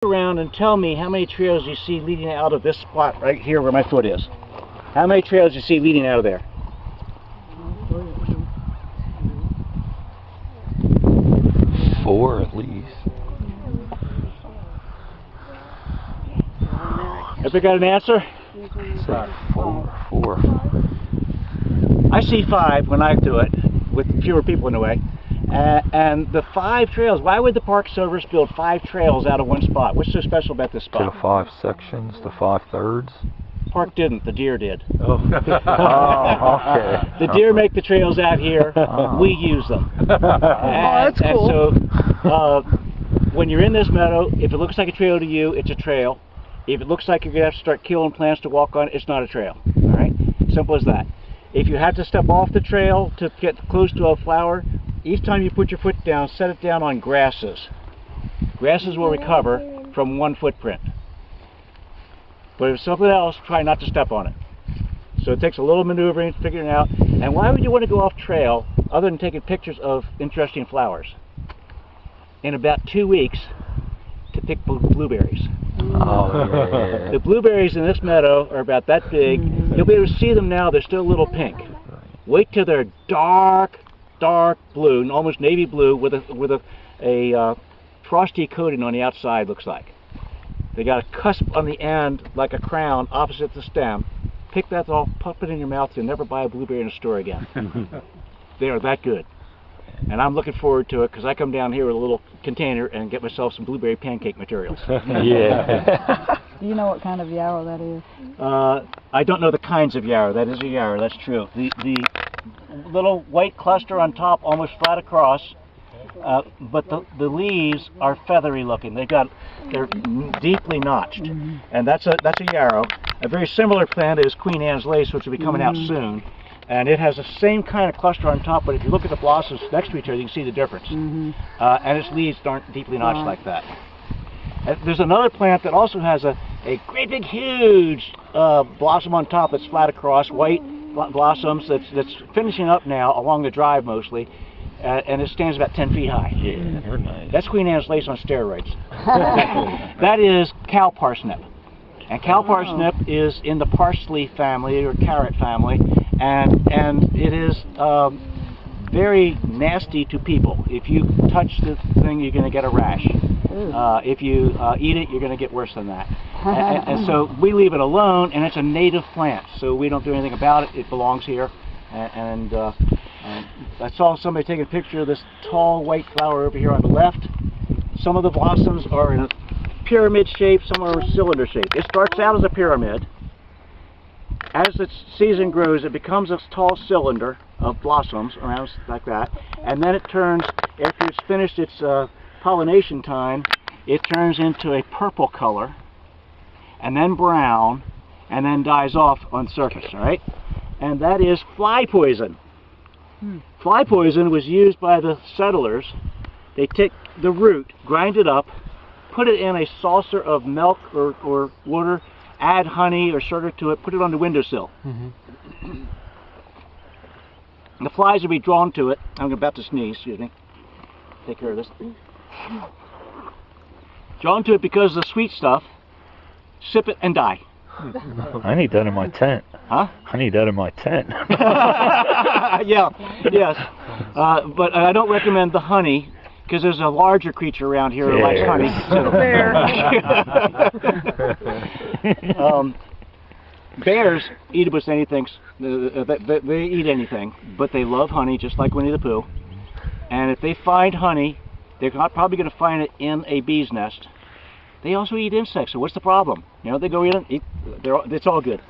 Around and tell me how many trails you see leading out of this spot right here where my foot is. How many trails you see leading out of there? Four at least. Everybody got an answer? Say four. I see 5 when I do it, with fewer people in the way. And the 5 trails, why would the Park Service build 5 trails out of one spot? What's so special about this To spot? the 5 sections, the 5 thirds. Park didn't, the deer did. Oh, okay. The deer make the trails out here, we use them. That's cool. And so, when you're in this meadow, if it looks like a trail to you, it's a trail. If it looks like you're going to have to start killing plants to walk on, it's not a trail. All right? Simple as that. If you have to step off the trail to get close to a flower, each time you put your foot down, set it down on grasses. Grasses will recover from one footprint. But if it's something else, try not to step on it. So it takes a little maneuvering, figuring out. And why would you want to go off trail other than taking pictures of interesting flowers? In about 2 weeks to pick blueberries. Oh, yeah. The blueberries in this meadow are about that big. You'll be able to see them now, they're still a little pink. Wait till they're dark blue, almost navy blue, with a frosty coating on the outside, looks like. They got a cusp on the end, like a crown, opposite the stem. Pick that off, pop it in your mouth, you'll never buy a blueberry in a store again. They are that good. And I'm looking forward to it, because I come down here with a little container and get myself some blueberry pancake materials. Yeah. Do you know what kind of yarrow that is? I don't know the kinds of yarrow. That is a yarrow, that's true. The little white cluster on top, almost flat across, but the leaves are feathery looking. They're deeply notched, and that's a yarrow. A very similar plant is Queen Anne's lace, which will be coming out soon, and it has the same kind of cluster on top. But if you look at the blossoms next to each other, you can see the difference. And its leaves aren't deeply notched like that. There's another plant that also has a great big huge blossom on top that's flat across, white blossoms, that's finishing up now along the drive mostly, and it stands about 10 feet high. Yeah, they're nice. That's Queen Anne's lace on steroids. That is cow parsnip. And cow parsnip is in the parsley family or carrot family, and it is very nasty to people. If you touch the thing, you're going to get a rash. If you eat it, you're going to get worse than that. And so we leave it alone, and it's a native plant, so we don't do anything about it. It belongs here. And I saw somebody take a picture of this tall white flower over here on the left. Some of the blossoms are in a pyramid shape, some are cylinder shape. It starts out as a pyramid. As the season grows, it becomes a tall cylinder of blossoms around like that, and then it turns, after it's finished its pollination time, it turns into a purple color, and then brown, and then dies off on surface, all right? And that is fly poison. Fly poison was used by the settlers. They take the root, grind it up, put it in a saucer of milk or water, add honey or sugar to it, put it on the windowsill. The flies will be drawn to it. I'm about to sneeze, excuse me. Take care of this. Drawn to it because of the sweet stuff, sip it and die. I need that in my tent. Huh? I need that in my tent. Yeah, yes. But I don't recommend the honey, because there's a larger creature around here who likes honey. Bears eat almost anything. They eat anything, but they love honey, just like Winnie the Pooh. And if they find honey, they're probably going to find it in a bee's nest. They also eat insects, so what's the problem? You know, they go eat it, it's all good.